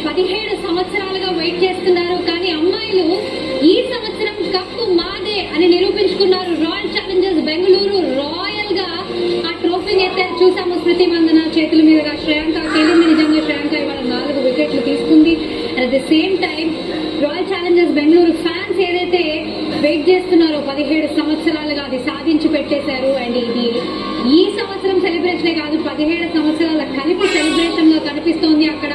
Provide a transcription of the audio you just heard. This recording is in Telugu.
17 సంవత్సరాలుగా వెయిట్ చేస్తున్నారు. కానీ అమ్మాయిలు ఈ సంవత్సరం కప్పు మాదే అని నిరూపించుకున్నారు. రాయల్ ఛాలెంజర్స్ బెంగళూరు రాయల్ గా ఆ ట్రోఫీని అయితే చూసాము. స్మృతి మందన చేతుల మీదుగా శ్రేయాంకకి వెళ్ళింది. నిజంగా శ్రేయాంక ఇవాళ 4 వికెట్లు తీసుకుంది. At the same time royal Challengers Bengaluru fans ఏదైతే వెయిట్ చేస్తున్నారో 17 సంవత్సరాలుగా అది సాధించి పెట్టేశారు. అండ్ ఇది ఈ సంవత్సరం సెలబ్రేషనే కాదు, 17 సంవత్సరాల కలిపి సెలబ్రేషన్ గా కనిపిస్తోంది. అక్కడ